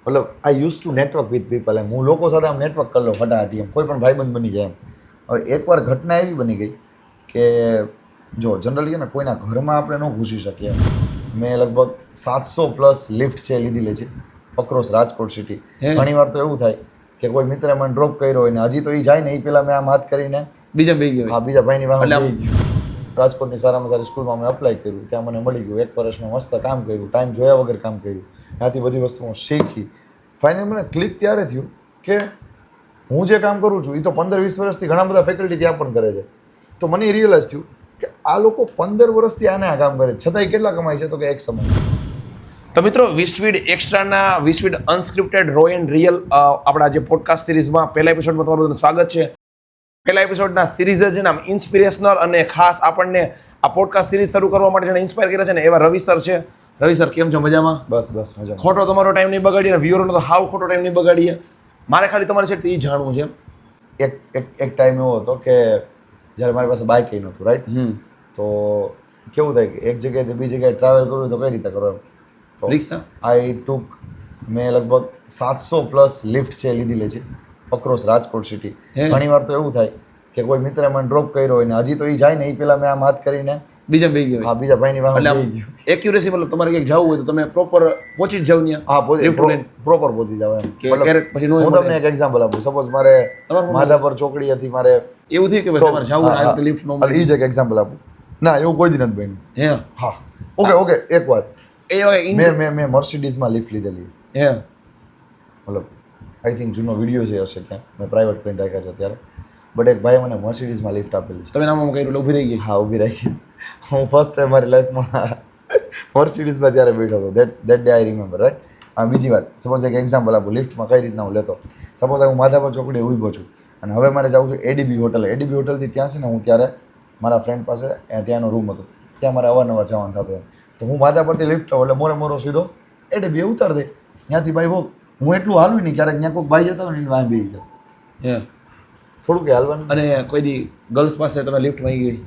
મતલબ I use to network with people એમ હું લોકો સાથે આમ નેટવર્ક કરી લો ફટાફટી એમ કોઈ પણ ભાઈબંધ બની જાય એમ. હવે એકવાર ઘટના એવી બની ગઈ કે જો જનરલી ને કોઈના ઘરમાં આપણે ન ઘૂસી શકીએ એમ. મેં લગભગ 700+ લિફ્ટ છે લીધેલી છે અક્રોસ રાજકોટ સિટી. ઘણીવાર તો એવું થાય કે કોઈ મિત્રે મને ડ્રોપ કર્યો હોય ને હજી તો એ જાય ને એ પહેલાં મેં આમ હાથ કરીને બીજા બે ગયો હા બીજા ભાઈની વાહન લઈ ગયો. રાજકોટની સારામાં સારી સ્કૂલમાં મેં અપ્લાય કર્યું, ત્યાં મને મળી ગયું. 1 વર્ષ મેં મસ્ત કામ કર્યું, ટાઈમ જોયા વગર કામ કર્યું, ત્યાંથી બધી વસ્તુઓ શીખી. ફાઇનલી મને ક્લિક ત્યારે થયું કે હું જે કામ કરું છું એ તો 15-20 વર્ષથી ઘણા બધા ફેકલ્ટી ત્યાં પણ કરે છે. તો મને એ રિયલાઇઝ થયું કે આ લોકો 15 વર્ષથી આને આ કામ કરે છે છતાંય કેટલા કમાય છે તો કે એક સમય. તો મિત્રો વિસ્વીડ એક્સ્ટ્રાના વિસ્વીડ અનસ્ક્રિપ્ટેડ રો એન્ડ રિયલ આપણા જે પોડકાસ્ટ સિરીઝમાં પહેલા એપિસોડમાં તમારું બધાનું સ્વાગત છે. પહેલા એપિસોડના સિરીઝ છે નામ ઇન્સ્પિરેશનલ અને ખાસ આપણને આ પોડકાસ્ટ સિરીઝ શરૂ કરવા માટે જેને ઇન્સ્પાયર કર્યા છે ને એવા રવિ સર છે. રવિ સર કેમ છો? મજામાં? બસ મજા. ખોટો તમારો ટાઈમ નહીં બગાડીએ અને વ્યુઅરનો તો હાવ ખોટો ટાઈમ નહીં બગાડીએ. મારે ખાલી તમારી સાઈડથી એ જાણવું છે. એક ટાઈમ એવો હતો કે જ્યારે મારી પાસે બાઇક એ નહોતું રાઈટ. તો કેવું થાય કે એક જગ્યાએથી બીજી જગ્યાએ ટ્રાવેલ કરવું તો કઈ રીતે કરો એમ. તો રિક્ષા આઈ ટુક મેં લગભગ 700+ લિફ્ટ છે લીધેલી છે અક્રોસ રાજકોટ સિટી. ઘણીવાર તો એવું થાય કે કોઈ મિત્રે મને ડ્રોપ કર્યો હોય ને હજી તો એ જાય ને એ પહેલાં મેં આમ હાથ કરીને બીજા બે ગયો હા બીજા ભાઈની વાહન લઈ ગયો. એક્યુરેસી મતલબ તમારે ક્યાંક જવું હોય તો તમે પ્રોપર પહોંચી જ જાવ ત્યાં. પ્રોપર પહોંચી જાવ એમ. કે ક્યારેક પછી નો હું તમને એક એક્ઝામ્પલ આપું. સપોઝ મારે માધાપર ચોકડી હતી, મારે એવું થયું કે ભાઈ તમારે જવું હોય તો લિફ્ટ નો એ જ એક એક્ઝામ્પલ આપું. ના એવું કોઈ દી નથી બન્યું. હે હા ઓકે એક વાત મેં મર્સિડીઝમાં લિફ્ટ લીધેલી. હે મતલબ આઈ થિંક જૂનો વિડીયો જે હશે ક્યાં મેં પ્રાઇવેટ પ્રિન્ટ રાખ્યા છે અત્યારે. બટ એક ભાઈ મને મર્સિડીઝમાં લિફ્ટ આપેલી છે. તમે નામ કર્યું ઊભી રહી ગઈ? હા ઊભી રાખી. હું ફર્સ્ટ ટાઈમ મારી લાઈફમાં મર્સિડીઝમાં ત્યારે બેઠો હતો. That day I remember right. હા બીજી વાત, સપોઝ એક એક્ઝામ્પલ આપું લિફ્ટમાં કઈ રીતના હું લેતો. સપોઝ હું માધાપર ચોકડીએ ઊભો છું અને હવે મારે જવું છું એડીબી હોટલ. એડીબી હોટલથી ત્યાં છે ને હું ત્યારે મારા ફ્રેન્ડ પાસે ત્યાંનો રૂમ હતો, ત્યાં મારે અવારનવાર જવાનું થતું. તો હું માધાપરથી લિફ્ટ આવું એટલે મોરો સીધો એડીબી ઉતાર દે. ત્યાંથી ભાઈ બહુ હું એટલું હાલું નહીં, ક્યારેક ત્યાં કોઈ ભાઈ જતા હોય ને વાંહે બેસી જાવ. થોડુંક હાલવાનું. અને કોઈ દી ગર્લ્સ પાસે તમે લિફ્ટ માંગી ગઈ?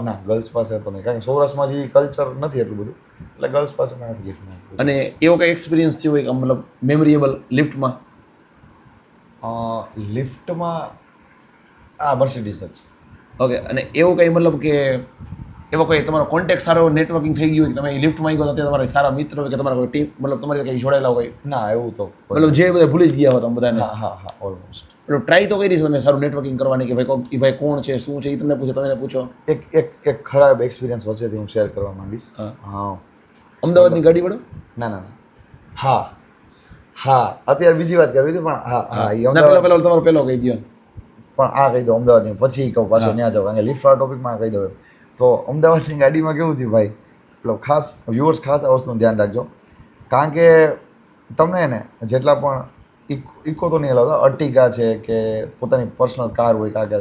ના ગર્લ્સ પાસે તો નહીં, કારણ કે સૌરાષ્ટ્રમાં જે કલ્ચર નથી એટલું બધું, એટલે ગર્લ્સ પાસે પણ નથી લિફ્ટ માંગી. અને એવો કંઈ એક્સપિરિયન્સ થયો હોય કે મતલબ મેમોરેબલ લિફ્ટમાં? લિફ્ટમાં મર્સિડીઝ જ. ઓકે. અને એવું કંઈ મતલબ કે એવો કોઈ તમારો કોન્ટેક્ટ સારો નેટવર્કિંગ થઈ ગયું હોય કે તમે લિફ્ટ માંગ્યો તો તમારા સારા મિત્ર હોય કે તમારા કોઈ ટીમ મતલબ તમારી કંઈ જોડાયેલા હોય? ના એવું તો મતલબ જે બધા ભૂલી જ ગયા હોય તમે બધાને? હા ઓલમોસ્ટ. મતલબ ટ્રાય તો કરી છે તમે સારું નેટવર્કિંગ કરવાની કે ભાઈ ભાઈ કોણ છે શું છે એ તમને પૂછો, તમે પૂછો. એક ખરાબ એક્સપિરિયન્સ વચ્ચેથી હું શેર કરવા માંગીશ. હા અમદાવાદની ગાડી વડો? ના હા અત્યારે બીજી વાત કરવી હતી પણ પેલો તમારો પેલો કહી દો. પણ આ કહી દો અમદાવાદની, પછી કહું પાછો ત્યાં જાવ, કારણ કે લિફ્ટ વાળા ટોપિકમાં કહી દો. તો અમદાવાદની ગાડીમાં કેવું થયું ભાઈ, એટલે ખાસ વ્યુઅર્સ ખાસ આ વસ્તુનું ધ્યાન રાખજો, કારણ કે તમને ને જેટલા પણ ઇકો તો નહીં હલાવતા, અર્ટિગા છે કે પોતાની પર્સનલ કાર હોય કાંકે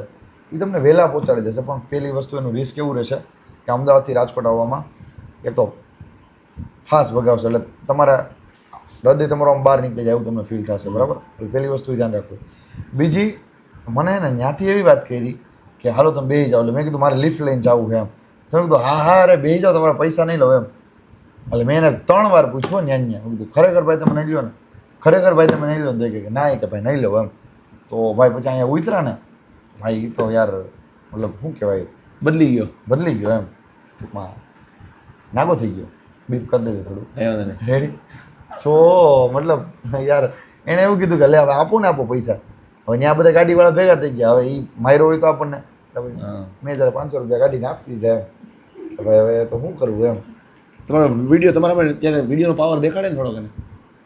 એ તમને વહેલા પહોંચાડી દેશે. પણ પહેલી વસ્તુ એનું રિસ્ક એવું રહેશે કે અમદાવાદથી રાજકોટ આવવામાં એક તો ફાસ્ટ ભગાવશે, એટલે તમારા હૃદય તમારો આમ બહાર નીકળી જાય એવું તમને ફીલ થશે. બરાબર, પહેલી વસ્તુ ધ્યાન રાખવું. બીજી મને ને ત્યાંથી એવી વાત કરી કે હાલો તમે બેસી જાઓ. એટલે મેં કીધું મારે લિફ્ટ લઈને જવું છે એમ. તમે કીધું હા અરે બેસી જાઓ, તમારા પૈસા નહીં લો એમ. એટલે મેં એને 3 વાર પૂછ્યું ને ત્યાં કીધું ખરેખર ભાઈ તમે નહીં લો ને? ખરેખર ભાઈ તમે નહીં લો ને? કે ના કે ભાઈ નહીં લો એમ. તો ભાઈ પછી અહીંયા ઉતરા ને ભાઈ એ તો યાર મતલબ શું કહેવાય બદલી ગયો એમ. ટૂંકમાં નાગો થઈ ગયો. બીપ કરી દેજો થોડું રેડી. સો મતલબ યાર એણે એવું કીધું કે લે હવે આપો પૈસા. હવે ત્યાં બધા ગાડીવાળા ભેગા થઈ ગયા. હવે એ માર્યો હોય તો આપણને મેં જરા 500 રૂપિયા ગાડીને આપી દીધા એમ. હવે તો શું કરવું એમ. તમારો વિડીયો તમારા ત્યારે વિડીયોનો પાવર દેખાડે ને થોડોક?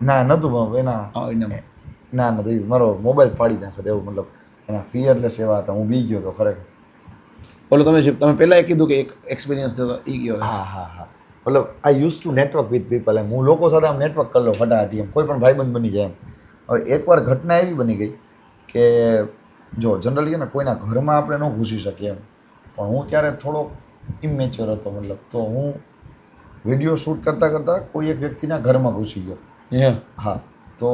ના નહોતું એના ના નથી, મારો મોબાઈલ પાડી નાખે એવું. મતલબ એના ફિયરલેસ એવા હતા, હું બી ગયો હતો ખરેખર. બોલો તમે પહેલાં એ કીધું કે એક એક્સપિરિયન્સ થયો એ ગયો? હા મતલબ I use to network with people એમ હું લોકો સાથે આમ નેટવર્ક કરી લો ફટાફટી એમ કોઈ પણ ભાઈબંધ બની જાય એમ. હવે એકવાર ઘટના એવી બની ગઈ કે જો જનરલી ને કોઈના ઘરમાં આપણે ન ઘૂસી શકીએ એમ, પણ હું ત્યારે થોડો ઇમેચ્યોર હતો. મતલબ તો હું વિડીયો શૂટ કરતાં કોઈ એક વ્યક્તિના ઘરમાં ઘૂસી ગયો. હા તો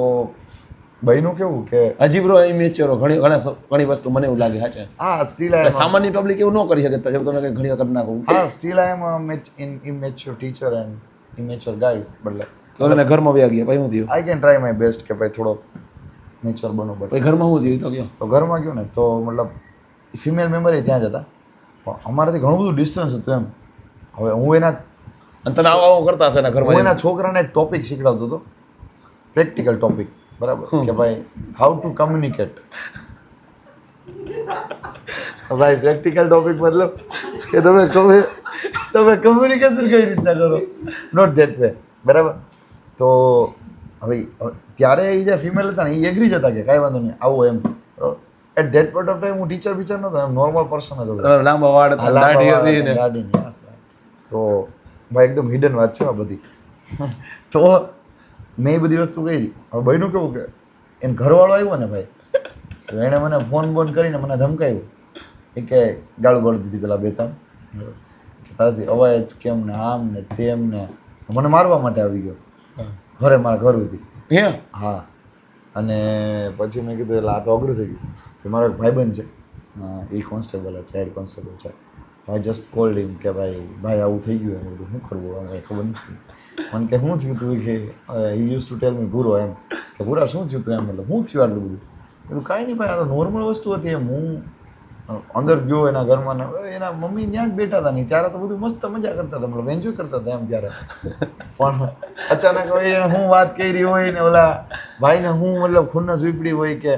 ભાઈનું કેવું કે હજી બ્રો ઇમેચ્યોર ઘણી વસ્તુ મને એવું લાગે છે. હા સ્ટીલ સામાન્ય પબ્લિક એવું ન કરી શકે તમે ઘણી વખત ના કહું. હા still I am immature teacher and immature guys. મતલબ તો એને ઘરમાં વ્યા ગયા પછી શું થયું? I can try my best કે ભાઈ થોડો મેચ્યોર બનો. બટ પછી ઘરમાં શું થયું તો કયો? તો ઘરમાં ગયો ને તો મતલબ ફિમેલ મેમ્બર ત્યાં જ હતા, પણ અમારાથી ઘણું બધું ડિસ્ટન્સ હતું એમ. હવે હું એના અને તને આવો કરતા હશે એના હું ઘરમાં એના છોકરાને એક ટોપિક શીખડાવતો હતો, પ્રેક્ટિકલ ટોપિક, બરાબર, કે ભાઈ હાઉ ટુ કમ્યુનિકેટ. ભાઈ પ્રેક્ટિકલ ટોપિક મતલબ કે તમે કમ્યુનિકેશન કઈ રીતના કરો, નોટ ધેટ વે, બરાબર. તો હવે ત્યારે એ જે ફિમેલ હતા ને એ એગ્રી જ હતા કે કાંઈ વાંધો નહીં આવો એમ. At that point of time હું ટીચર નહોતો, એમ નોર્મલ પર્સન હતો. લાંબા વાળ હતા, દાઢી હતી ને. દાઢીની આસરા. તો ભાઈ એકદમ હિડન વાત છે આ બધી. તો મેં એ બધી વસ્તુ કરી. હવે બહેનું કેવું કે એને ઘરવાળો આવ્યો ને ભાઈ, તો એણે મને ફોન કરીને મને ધમકાવ્યું. એ કે ગાળું ગાળું દીધી પેલા 2-3 કે તારાથી અવાજ કેમ ને આમ ને તેમ ને, મને મારવા માટે આવી ગયો ઘરે, મારા ઘર સુધી. હે? હા. અને પછી મેં કીધું એટલે આ તો અઘરું થઈ ગયું કે મારો એક ભાઈબંધ છે, એ કોન્સ્ટેબલ છે, હેડ કોન્સ્ટેબલ છે. આઈ જસ્ટ કોલ્ડ હિમ કે ભાઈ આવું થઈ ગયું. એમ બધું શું કરવું હવે ખબર નથી. મને કે શું થયું તું? કે હી યુઝ ટુ ટેલ મી ભૂરો, એમ કે ભૂરા શું થયું તું? એમ એટલે શું થયું આટલું બધું? કીધું કાંઈ નહીં ભાઈ, આ તો નોર્મલ વસ્તુ હતી. એમ હું અંદર ગયો એના ઘરમાં ને એના મમ્મી ત્યાં જ બેઠા હતા. નહીં ત્યારે તો બધું મસ્ત મજા કરતા હતા, મતલબ એન્જોય કરતા હતા એમ. ત્યારે પણ અચાનક હવે હું વાત કરી હોય ને ઓલા ભાઈને હું મતલબ ખુન્નસ વીપડી હોય કે,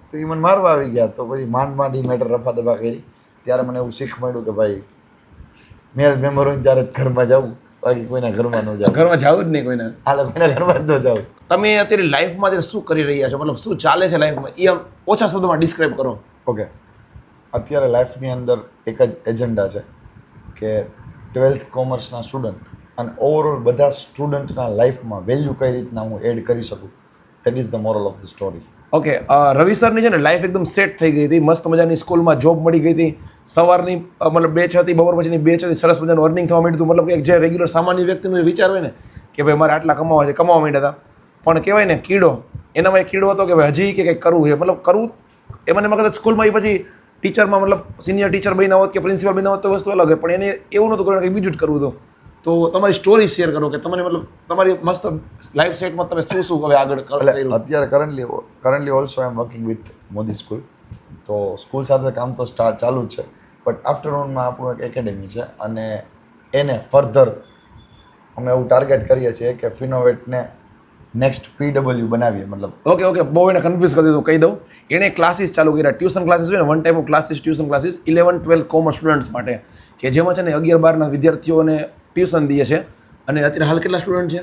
તો એ મને મારવા આવી ગયા. તો પછી માંડ એ મેટર રફા દફા કરી. ત્યારે મને એવું શીખ મળ્યું કે ભાઈ મેલ મેમ્બર હોય ત્યારે જ ઘરમાં જવું, બાકી કોઈના ઘરમાં ન જાવ. ઘરમાં જાવું જ નહીં કોઈને. હાલ કોઈના ઘરમાં જ ન જાવ. તમે અત્યારે લાઈફમાં અત્યારે શું કરી રહ્યા છો, મતલબ શું ચાલે છે લાઈફમાં, એ આમ ઓછા શબ્દોમાં ડિસ્ક્રાઇબ કરો. ઓકે, અત્યારે લાઈફની અંદર એક જ એજન્ડા છે કે 12th કોમર્સના સ્ટુડન્ટ અને ઓવરઓલ બધા સ્ટુડન્ટના લાઈફમાં વેલ્યુ કઈ રીતના હું એડ કરી શકું. That is the moral of the story. Okay, Ravi સરની છે ને લાઈફ એકદમ સેટ થઈ ગઈ હતી, મસ્ત મજાની સ્કૂલમાં જોબ મળી ગઈ હતી, સવારની મતલબ 2 હતી, બપોર પછીની 2 હતી, સરસ મજાનું અર્નિંગ થવા માંડ્યું હતું. મતલબ કે જે રેગ્યુલર સામાન્ય વ્યક્તિનો વિચાર હોય ને કે ભાઈ મારે આટલા કમાવા છે, કમાવા માંડ્યા હતા. પણ કહેવાય ને કીડો, એનામાં એક કીડો હતો કે ભાઈ હજી કે કંઈક કરવું છે, મતલબ કરવું. એ મને કદાચ સ્કૂલમાં એ પછી ટીચરમાં મતલબ સિનિયર ટીચર બન્યા હોત કે પ્રિન્સિપલ બન્યા હોત તો વસ્તુ અલગ હોય, પણ એને એવું નહોતું કરવાનું, કંઈક બીજું જ કરવું હતું. તો તમારી સ્ટોરી શેર કરો કે તમને મતલબ તમારી મસ્ત લાઈફ સેટમાં તમે શું શું હવે આગળ કર્યું? અત્યારે currently also I M working with Modi school. તો સ્કૂલ સાથે કામ તો ચાલુ જ છે, બટ આફ્ટરનૂનમાં આપણું એક એકેડેમી છે અને એને ફર્ધર અમે એવું ટાર્ગેટ કરીએ છીએ કે ફિનોવેટને નેક્સ્ટ PW બનાવીએ. મતલબ ઓકે, બહુ એને કન્ફ્યુઝ કરી દીધું, કહી દઉં. એણે ક્લાસીસ ચાલુ કર્યા, ટ્યુશન ક્લાસીસ હોય ને, one type of classes, tuition classes 11-12 commerce students માટે, કે જેમાં છે ને 11-12ના વિદ્યાર્થીઓને ટ્યુશન દે છે. અને અત્યારે હાલ કેટલા સ્ટુડન્ટ છે?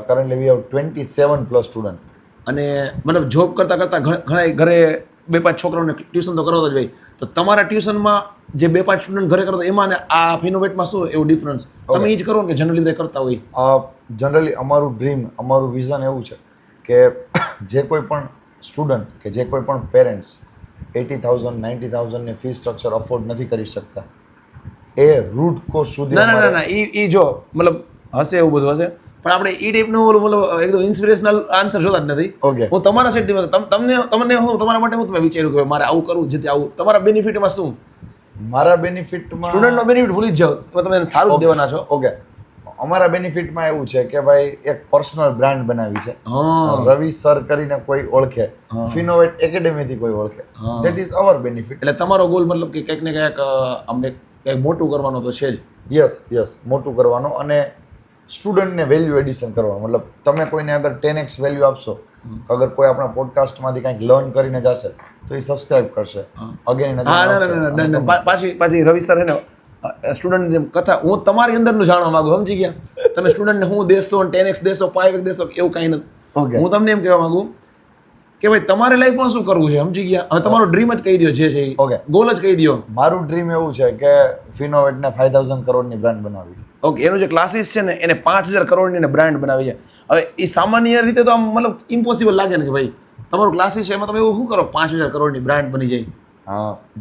Currently we have 27+ student. અને મતલબ જોબ કરતા ઘણા ઘરે 2-5 છોકરાઓને ટ્યુશન તો કરાવતા જ હોય. તો તમારા ટ્યુશનમાં જે 2-5 સ્ટુડન્ટ ઘરે કરતા એમાં ને આ ફિનોવેટમાં શું એવું ડિફરન્સ? તમે એ જ કરો કે જનરલી તે કરતા હોય? જનરલી અમારું ડ્રીમ, અમારું વિઝન એવું છે કે જે કોઈ પણ સ્ટુડન્ટ કે જે કોઈ પણ પેરેન્ટ્સ 80,000-90,000 ની ફી સ્ટ્રક્ચર અફોર્ડ નથી કરી શકતા, એ રૂટ કોર્સ સુધી ના એ જો મતલબ હશે એવું બધું હશે, પણ આપણે એ ટાઈપનું ઓલું મતલબ એકદમ ઇન્સ્પિરેશનલ આન્સર જોતા જ નથી. ઓકે, હું તમારા સેટથી તમને હું તમારા માટે હું તમે વિચાર્યું કે મારે આવું કરવું જેથી આવું, તમારા બેનિફિટમાં શું? મારા બેનિફિટમાં સ્ટુડન્ટનો બેનિફિટ ભૂલી જ જાઓ, તમે સારું જ દેવાના છો. ઓકે, અમારા બેનિફિટમાં એવું છે કે ભાઈ એક પર્સનલ બ્રાન્ડ બનાવી છે. રવિ સર કરીને કોઈ ઓળખે, ફિનોવેટ એકેડેમીથી કોઈ ઓળખે, ધેટ ઇઝ અવર બેનિફિટ. એટલે તમારો ગોલ મતલબ કે કંઈક ને કંઈક અમને કંઈક મોટું કરવાનો તો છે જ. યસ, મોટું કરવાનો અને સ્ટુડન્ટને વેલ્યુ એડિશન કરવાનું. મતલબ તમે કોઈને અગર 10x વેલ્યુ આપશો, અગર કોઈ આપણા પોડકાસ્ટમાંથી કંઈક લર્ન કરીને જશે તો એ સબસ્ક્રાઇબ કરશે. પાછી રવિ સર ને સ્ટુડન્ટ જેમ કથા હું તમારી અંદરનું જાણવા માંગુ, સમજી ગયા? તમે સ્ટુડન્ટને હું દેશો 10x દેશો 5x દેશો એવું કાંઈ નથી. હું તમને એમ કહેવા માંગુ કે ભાઈ તમારે લાઈફમાં શું કરવું છે, સમજી ગયા? હવે તમારો ડ્રીમ જ કહી દો, જે છે ઓકે, ગોલ જ કહી દો. મારું ડ્રીમ એવું છે કે ફિનોવેટને 5,000 કરોડની બ્રાન્ડ બનાવવી. ઓકે, એનું જે ક્લાસીસ છે ને એને 5,000 કરોડની બ્રાન્ડ બનાવી છે. હવે એ સામાન્ય રીતે તો આમ મતલબ ઇમ્પોસિબલ લાગે ને કે ભાઈ તમારું ક્લાસીસ છે એમાં તમે એવું શું કરો 5,000 કરોડની બ્રાન્ડ બની જાય?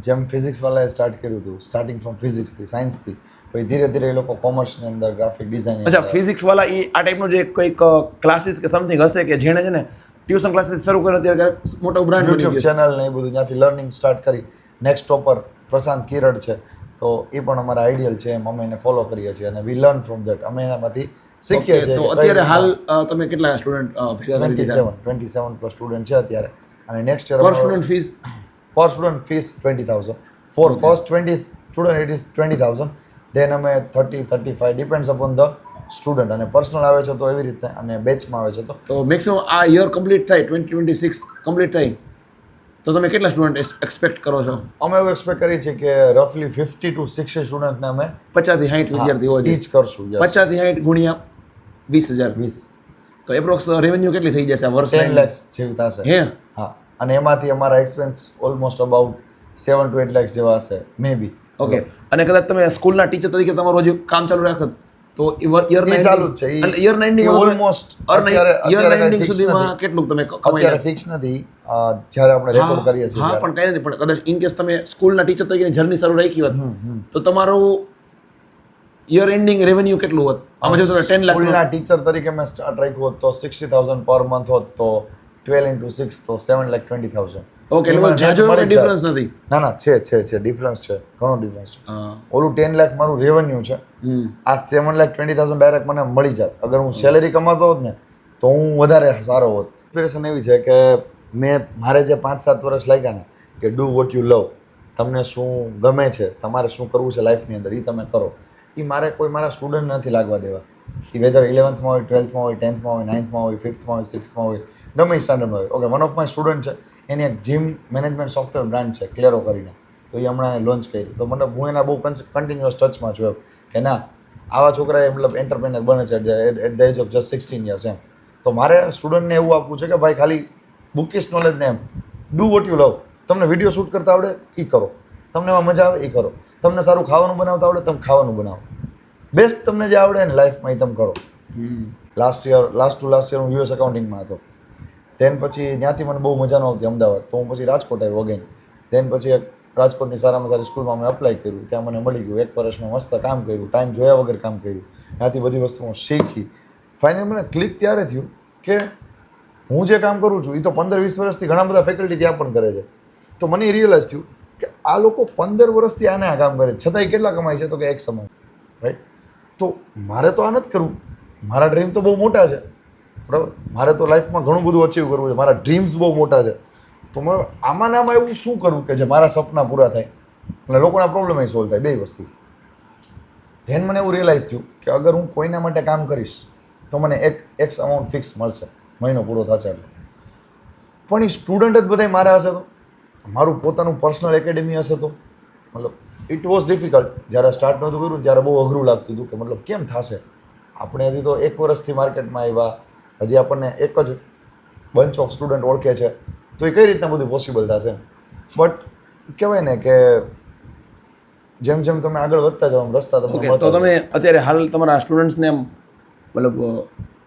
જેમ ફિઝિક્સવાળાએ સ્ટાર્ટ કર્યું હતું, સ્ટાર્ટિંગ ફ્રોમ ફિઝિક્સથી, સાયન્સથી, પછી ધીરે ધીરે એ લોકો કોમર્સની અંદર ગ્રાફિક ડિઝાઇનિંગ. અચ્છા, ફિઝિક્સવાળા એ આ ટાઈપનો જે કોઈક ક્લાસીસ કે સમથિંગ હશે કે જેણે છે ને ટ્યુશન ક્લાસીસ શરૂ કર્યો ત્યારે મોટો બ્રાન્ડ યુટ્યુબ ચેનલ ને એ બધું ત્યાંથી લર્નિંગ સ્ટાર્ટ કરી. નેક્સ્ટ ટોપર પ્રશાંત કિરડ છે, તો એ પણ અમારા આઈડિયલ છે, એમ અમે એને ફોલો કરીએ છીએ અને વી લર્ન ફ્રોમ ધેટ. અમે એનામાંથી શીખીએ Okay, છીએ તો અત્યારે હાલ તમે કેટલા સ્ટુડન્ટ ભેગા કરી દીધા 27 પ્લસ સ્ટુડન્ટ છે અત્યારે અને નેક્સ્ટ યર પર સ્ટુડન્ટ ફીસ પર student fees 20,000 for first 20 student it is 20,000 then અમે 30-35 ડિપેન્ડ્સ અપોન ધ સ્ટુડન્ટ અને પર્સનલ આવે છે તો એવી રીતે અને બેચમાં આવે છે તો મેક્સિમમ આ યર કમ્પ્લીટ થાય 2026 કમ્પ્લીટ થાય તો તમે કેટલા સ્ટુડન્ટ એક્સપેક્ટ કરો છો? અમે એવું એક્સપેક્ટ કરીએ છીએ કે રફલી 50 to 60 સ્ટુડન્ટને અમે 50 થી 60 વિદ્યાર્થીઓ છે. ટીચ કરશું 50 થી 60 ગુણ્યા 20,000 20 તો એપ્રોક્સ રેવન્યુ કેટલી થઈ જશે આ વર્ષ 10 lakhs જેવી થશે હે હા અને એમાંથી અમારા expense almost about 7 to 8 lakhs જેવા હશે મે બી ઓકે અને કદાચ તમે સ્કૂલના ટીચર તરીકે તમારું હજી કામ ચાલુ રાખો તો યર એ ચાલુ જ છે year ending almost year ending સુધીમાં કેટલું તમે કમાઈ અત્યારે ફિક્સ નથી જ્યારે આપણે રેકોર્ડ કરીએ છીએ હા પણ કઈ નથી પણ કદાચ ઇન કેસ તમે સ્કૂલના ટીચર તરીકે જર્ની શરૂ રાખી હોત તો તમારું યર એન્ડિંગ રેવન્યુ કેટલું હોત? આમાં જો તમે 10 લાખ સ્કૂલના ટીચર તરીકે મેં સ્ટાર્ટ રાખ્યું હોત તો 60,000 પર મંથ હોત તો 12 into 6 તો 7,20,000 ઓકે એટલે જાજો ડિફરન્સ નથી. ના ના છે ડિફરન્સ છે ઘણો ડિફરન્સ છે હા ઓલું 10 લાખ મારું રેવન્યુ છે આ 7,20,000 ડાયરેક્ટ મને મળી જાત અગર હું સેલેરી કમાતો હોત ને તો હું વધારે સારો હોત. ઇન્સ્પિરેશન એવી છે કે મારે જે 5-7 વર્ષ લાગ્યા ને કે ડુ વોટ યુ લવ તમને શું ગમે છે તમારે શું કરવું છે લાઈફની અંદર એ તમે કરો એ મારે કોઈ મારા સ્ટુડન્ટ નથી લાગવા દેવા એ વેધર 11th હોય 12th હોય 10th હોય 9th હોય 5th હોય 6th હોય ગમે એ સ્ટાન્ડર્ડમાં હોય. Okay one of my student છે એની એક જીમ મેનેજમેન્ટ સોફ્ટવેર બ્રાન્ડ છે ક્લેરો કરીને તો એ હમણાં લોન્ચ કરી તો મને હું એના બહુ કન્ટિન્યુઅસ ટચમાં છું કે ના આવા છોકરાએ મતલબ એન્ટરપ્રેનર બને છે at the age of just 16 years એમ તો મારે સ્ટુડન્ટને એવું આપવું છે કે ભાઈ ખાલી બુકિશ નોલેજ ને એમ ડુ વોટ યુ લવ તમને વિડીયો શૂટ કરતા આવડે એ કરો તમને એમાં મજા આવે એ કરો તમને સારું ખાવાનું બનાવતા આવડે તમે ખાવાનું બનાવો બેસ્ટ તમને જે આવડે ને લાઈફમાં એ તમે કરો. લાસ્ટ યર હું યુએસ અકાઉન્ટિંગમાં હતો દેન પછી ત્યાંથી મને બહુ મજા ન આવતી અમદાવાદ તો હું પછી રાજકોટ આવ્યો અગેન દેન પછી એક રાજકોટની સારામાં સારી સ્કૂલમાં મેં અપ્લાય કર્યું ત્યાં મને મળી ગયું 1 વર્ષમાં મસ્ત કામ કર્યું ટાઈમ જોયા વગર કામ કર્યું ત્યાંથી બધી વસ્તુ હું શીખી ફાઇનલી મને ક્લિક ત્યારે થયું કે હું જે કામ કરું છું એ તો 15-20 વર્ષથી ઘણા બધા ફેકલ્ટી ત્યાં પણ કરે છે તો મને એ રિયલાઇઝ થયું કે આ લોકો 15 વર્ષથી આને આ કામ કરે છતાંય કેટલા કમાય છે તો કે એક સમય રાઈટ તો મારે તો આ નથી કરવું મારા ડ્રીમ તો બહુ મોટા છે બરાબર મારે તો લાઈફમાં ઘણું બધું અચીવ કરવું છે મારા ડ્રીમ્સ બહુ મોટા છે તો મારે આમાં એવું શું કરવું કે જે મારા સપના પૂરા થાય એટલે લોકોના પ્રોબ્લેમ એ સોલ્વ થાય બે વસ્તુ ધેન મને એવું રિયલાઇઝ થયું કે અગર હું કોઈના માટે કામ કરીશ તો મને એક અમાઉન્ટ ફિક્સ મળશે મહિનો પૂરો થશે એટલે પણ એ સ્ટુડન્ટ જ બધા મારા હશે તો મારું પોતાનું પર્સનલ એકેડેમી હશે તો મતલબ ઇટ વોઝ ડિફિકલ્ટ જ્યારે સ્ટાર્ટ નહોતું કર્યું ત્યારે બહુ અઘરું લાગતું હતું કે મતલબ કેમ થશે આપણે હજી તો 1 વર્ષથી માર્કેટમાં આવ્યા હજી આપણને એક જ બંચ ઓફ સ્ટુડન્ટ ઓળખે છે તો એ કઈ રીતના બધું પોસિબલ થશે બટ કહેવાય ને કે જેમ જેમ તમે આગળ વધતા જાઓ એમ રસ્તા તમને તો તમે અત્યારે હાલ તમારા સ્ટુડન્ટ્સને એમ મતલબ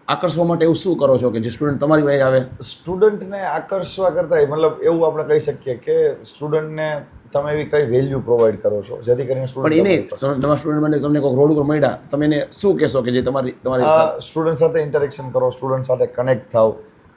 આકર્ષવા માટે એવું શું કરો છો કે જે સ્ટુડન્ટ તમારી વાય આવે? સ્ટુડન્ટને આકર્ષવા કરતાં મતલબ એવું આપણે કહી શકીએ કે સ્ટુડન્ટને તમે એવી કઈ વેલ્યુ પ્રોવાઈડ કરો છો જેથી કરીને પણ એને તમારા સ્ટુડન્ટ માટે તમને કોઈ રોડ ઉપર મળ્યા તમે એને શું કહેશો કે જે તમારી સ્ટુડન્ટ સાથે ઇન્ટરેક્શન કરો સ્ટુડન્ટ સાથે કનેક્ટ થાવ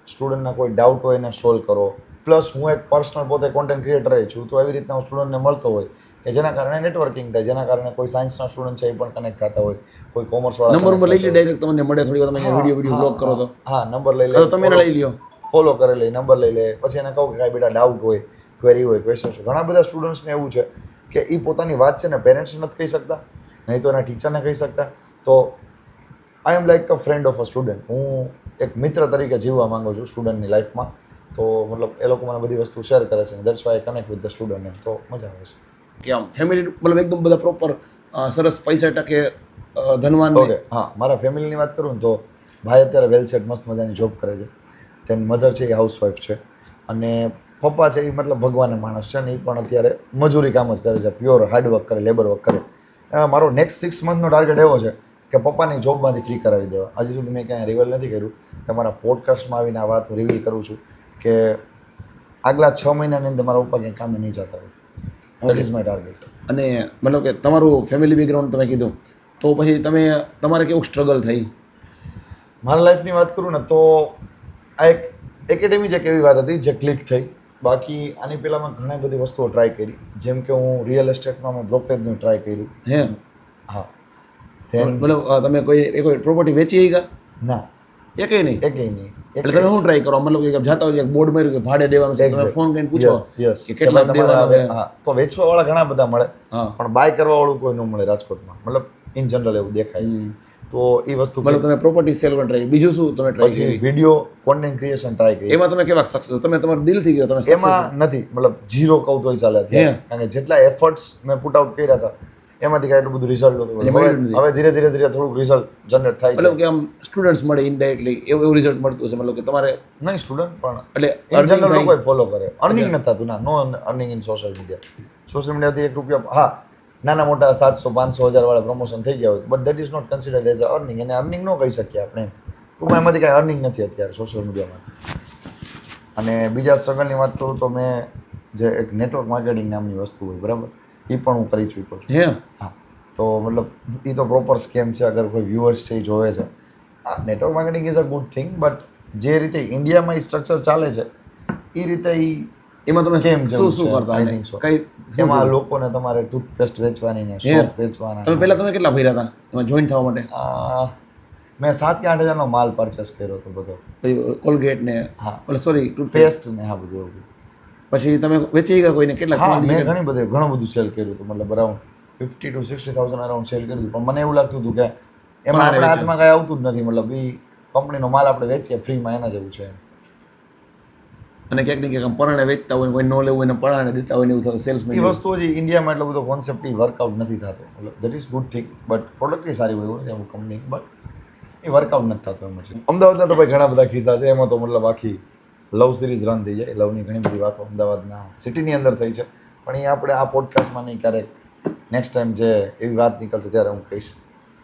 સ્ટુડન્ટના કોઈ ડાઉટ હોય એને સોલ્વ કરો પ્લસ હું એક પર્સનલ પોતે કોન્ટેન્ટ ક્રિએટર છું તો એવી રીતના હું સ્ટુડન્ટને મળતો હોય કે જેના કારણે નેટવર્કિંગ થાય જેના કારણે કોઈ સાયન્સના સ્ટુડન્ટ છે એ પણ કનેક્ટ થતા હોય કોઈ કોમર્સવાળા નંબર લઈ લે ડાયરેક્ટ તમને મળે થોડી વાર તમે વિડીયો બ્લોગ કરો તો હા નંબર લઈ લે તમે લઈ લ્યો ફોલો કરે લે નંબર લઈ લે પછી એને કહું કે કાંઈ બેટા ડાઉટ હોય ક્વેરી હોય ક્વેશ્ચન હોય ઘણા બધા સ્ટુડન્ટ્સને એવું છે કે એ પોતાની વાત છે ને પેરેન્ટ્સને નથી કહી શકતા નહીં તો એના ટીચરને કહી શકતા તો I am like a friend of a student હું એક મિત્ર તરીકે જીવવા માંગુ છું સ્ટુડન્ટની લાઈફમાં તો મતલબ એ લોકો મને બધી વસ્તુ શેર કરે છે that's why connect with the student એમ તો મજા આવે છે કે આમ ફેમિલી મતલબ એકદમ બધા પ્રોપર સરસ પૈસા ટકે ધનવાન ઓકે હા મારા ફેમિલીની વાત કરું ને તો ભાઈ અત્યારે વેલ સેટ મસ્ત મજાની જોબ કરે છે તેની મધર છે એ હાઉસવાઈફ છે અને પપ્પા છે એ મતલબ ભગવાનનો માણસ છે ને એ પણ અત્યારે મજૂરી કામ જ કરે છે પ્યોર હાર્ડવર્ક કરે લેબર વર્ક કરે મારો નેક્સ્ટ 6 મંથનો ટાર્ગેટ એવો છે કે પપ્પાની જોબમાંથી ફ્રી કરાવી દેવા હજી સુધી મેં ક્યાંય રિવીલ નથી કર્યું તમારા પોડકાસ્ટમાં આવીને આ વાત હું રિવીલ કરું છું કે આગલા 6 મહિનાની અંદર મારા પપ્પા ક્યાંય કામે નહીં જતા હોય દેટ ઇઝ માય ટાર્ગેટ. અને મતલબ કે તમારું ફેમિલી બેકગ્રાઉન્ડ તમે કીધું તો પછી તમારે કેવું સ્ટ્રગલ થઈ? મારા લાઈફની વાત કરું ને તો આ એક એકેડેમી જ એક એવી વાત હતી જે ક્લિક થઈ બાકી આની પહેલાં મેં ઘણી બધી વસ્તુઓ ટ્રાય કરી જેમ કે હું રિયલ એસ્ટેટમાં મેં બ્રોકરેજનું ટ્રાય કર્યું હે હા Then- મતલબ તમે કોઈ પ્રોપર્ટી વેચી ગયા ના એકેય નહીં એકેય નહીં એટલે તમે શું ટ્રાય કરો મતલબ કે જાતા હોય બોર્ડ માર્યું કે ભાડે દેવાનું છે તમે ફોન કરીને પૂછો યસ કે કેટલા દેવાનું છે હા તો વેચવા વાળા ઘણા બધા મળે હા પણ બાય કરવા વાળું કોઈ ન મળે રાજકોટમાં મતલબ ઇન જનરલ એવું દેખાય તો એ વસ્તુ મતલબ તમે પ્રોપર્ટી સેલ કરવા ટ્રાય બીજું શું તમે ટ્રાય પછી કરી વિડીયો કોન્ટેન્ટ ક્રિએશન ટ્રાય કરી એમાં તમે કેવા સક્સેસ તમે તમારું દિલ થઈ ગયો તમે success? એમાં નથી મતલબ ઝીરો કહું તોય ચાલે અત્યારે. કારણ કે જેટલા એફર્ટ્સ મેં પુટ આઉટ કર્યા હતા એમાંથી કાંઈ એટલું બધું રિઝલ્ટ નહોતું એટલે મળ્યું. મળ્યું નથી. હવે ધીરે ધીરે ધીરે થોડુંક રિઝલ્ટ જનરેટ થાય છે મતલબ કે આમ સ્ટુડન્ટ્સ મળે ઇનડાયરેક્ટલી એવું રિઝલ્ટ મળતું છે મતલબ કે તમારે નહીં સ્ટુડન્ટ પણ એટલે ઇન earning જનરલ થાય. લોકો ફોલો કરે અર્નિંગ નથી થતું ના no earning in social media social મીડિયાથી 1 રૂપિયા હા નાના મોટા 700 500 હજાર વાળા પ્રમોશન થઈ ગયા હોય but that is not considered as a earning એને અર્નિંગ ન કહી શકીએ આપણે ટૂંકમાં એમાંથી કાંઈ અર્નિંગ નથી અત્યારે સોશિયલ મીડિયામાં અને બીજા સ્ટ્રગલની વાત કરું તો મેં જે એક નેટવર્ક માર્કેટિંગ નામની વસ્તુ હોય બરાબર એ પણ હું કરી ચૂક્યો છું હે હા તો મતલબ એ તો પ્રોપર સ્કેમ છે અગર કોઈ વ્યુઅર્સ છે એ જોવે છે હા network marketing is a good thing but જે રીતે ઇન્ડિયામાં એ સ્ટ્રક્ચર ચાલે છે એ રીતે એમાં તમે scam શું જેવું શું છે, કરતા I અને think so. કઈ એમાં લોકોને તમારે ટૂથપેસ્ટ વેચવાની ને સોપ વેચવાના તમે પહેલા તમે કેટલા ભર્યા હતા એમાં જોઈન થવા માટે મેં 7 કે 8 હજારનો માલ પરચેસ કર્યો હતો બધો પછી કોલગેટ ને હા. એટલે સોરી ટૂથપેસ્ટ પેસ્ટ ને હા બધું એવું. પછી તમે વેચી ગયા કોઈને કેટલા હા quantity મેં ઘણું બધું સેલ કર્યું હતું મતલબ અરાઉન્ડ 50 to 60,000 અરાઉન્ડ સેલ કર્યું હતું પણ મને એવું લાગતું હતું કે એમાં પરાણે આપણા હાથમાં કાંઈ આવતું જ નથી મતલબ એ કંપનીનો માલ આપણે વેચીએ ફ્રીમાં એના જેવું છે અને ક્યાંક ને ક્યાંક આમ પરાણે વેચતા હોય કોઈ નો લેવું હોય ને પરાણે દેતા હોય ને એવું થયું સેલ્સમેન એ વસ્તુ હજી ઇન્ડિયામાં એટલો બધો કોન્સેપ્ટ વર્કઆઉટ નથી થતો મતલબ that is good thing but product સારી હોય એવું નથી અમુક કંપની બટ એ વર્કઆઉટ નથી થતો એમ છે અમદાવાદના તો ભાઈ ઘણા બધા કિસ્સા છે એમાં તો મતલબ આખી લવ સિરીઝ રન થઈ જાય લવની ઘણી બધી વાતો અમદાવાદના સિટીની અંદર થઈ છે પણ એ આપણે આ પોડકાસ્ટમાં નહીં ક્યારેક નેક્સ્ટ ટાઈમ જે એવી વાત નીકળશે ત્યારે હું કહીશ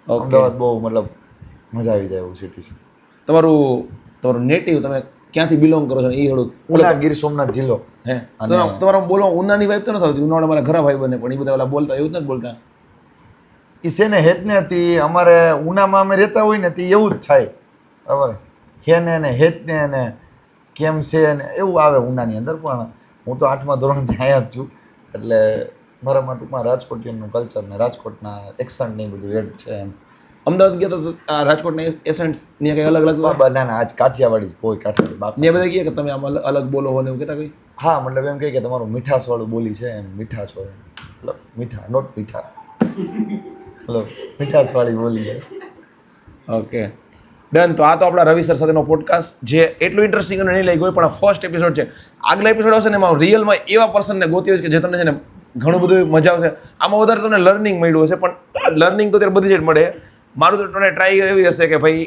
અમદાવાદ બહુ મતલબ મજા આવી જાય એવું સિટી છે તમારું નેટિવ તમે ક્યાંથી બિલોંગ કરો છો ને એ થોડું ઉના ગીર સોમનાથ જિલ્લો હે તમારા બોલો ઉનાની વાઇફ તો ન થતી ઉનાળા મારા ઘરા ભાઈ બને પણ એ બધા ઓલા બોલતા એવું જ નથી બોલતા એ છે ને હેત ને હતી અમારે ઉનામાં અમે રહેતા હોય ને તે એવું જ થાય બરાબર હેને ને હેત ને કેમ છે ને એવું આવે ઉનાની અંદર પણ હું તો 8મા ધોરણથી અહીંયા જ છું એટલે મારામાં ટૂંકમાં રાજકોટિયનનું કલ્ચર ને રાજકોટના એક્સન્ટ ને એ બધું એડ છે એમ અમદાવાદ ગયા તો આ રાજકોટના એસેન્ટ ને કંઈ અલગ અલગ બાબા ના ના આજ કાઠિયાવાડી કોઈ કાઠિયાવાડી બાપ ને બધા કહે કે તમે આમ અલગ બોલો હો ને એવું કહેતા કઈ હા મતલબ એમ કહે કે તમારું મીઠાશવાળું બોલી છે એમ મીઠા છો એમ મતલબ મીઠા નોટ મીઠા મતલબ મીઠાશવાળી બોલી છે ઓકે ડન તો આ તો આપણા રવિ સર સાથેનો પોડકાસ્ટ જે એટલું ઇન્ટરેસ્ટિંગ અને નહીં લાગ્યું હોય પણ આ ફર્સ્ટ એપિસોડ છે આગલા એપિસોડ આવશે ને એમાં રિયલમાં એવા પર્સનને ગોતી હશે કે જે તમને છે ને ઘણું બધું મજા આવશે આમાં વધારે તમને લર્નિંગ મળ્યું હશે પણ લર્નિંગ તો ત્યારે બધી જ મળે મારું તો તમને ટ્રાય એવી હશે કે ભાઈ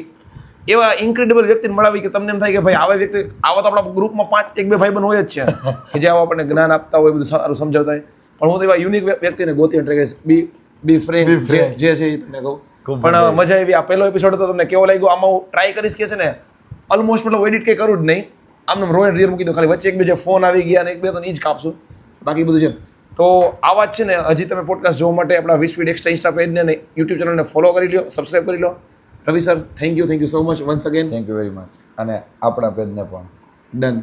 એવા ઇન્ક્રેડિબલ વ્યક્તિને મળાવી કે તમને એમ થાય કે ભાઈ આવા વ્યક્તિ આવા તો આપણા ગ્રુપમાં 5-2 ભાઈબંધ હોય જ છે કે જે આવા આપણને જ્ઞાન આપતા હોય બધું સારું સમજાવતા હોય પણ હું તો એવા યુનિક વ્યક્તિને ગોતી ટ્રાય કરીશ બી ફ્રેન્ડ જે છે એ તમને કહું પણ મજા આવી આ પહેલો એપિસોડ હતો તમને કેવો લાગ્યો આમાં હું ટ્રાય કરીશ કે છે ને ઓલમોસ્ટ મતલબ એડિટ કંઈ કરું જ નહીં આમને રોયલ રિયલ મૂકી દો ખાલી વચ્ચે એક બે જે ફોન આવી ગયા અને એક બે તો એ જ કાપશું બાકી બધું છે તો આવા જ છે ને હજી તમે પોડકાસ્ટ જોવા માટે આપણા 20 ફીટ એક્સ્ટ્રા ઇન્સ્ટા પેજને અને યુટ્યુબ ચેનલને ફોલો કરી લો સબસ્ક્રાઇબ કરી લો Ravi sir thank you so much once again thank you very much અને આપણા પેજને પણ ડન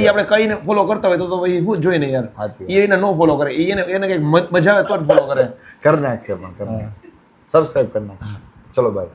આપણે કઈને ફોલો કરતા હોય તો ભાઈ હું જોઈ ને યાર સાચી એ એને નો ફોલો કરે એને કંઈક મજા આવે તો જ ફોલો કરે કરી નાખશે પણ કરી નાખશે સબસ્ક્રાઇબ કરી નાખશે ચલો બાય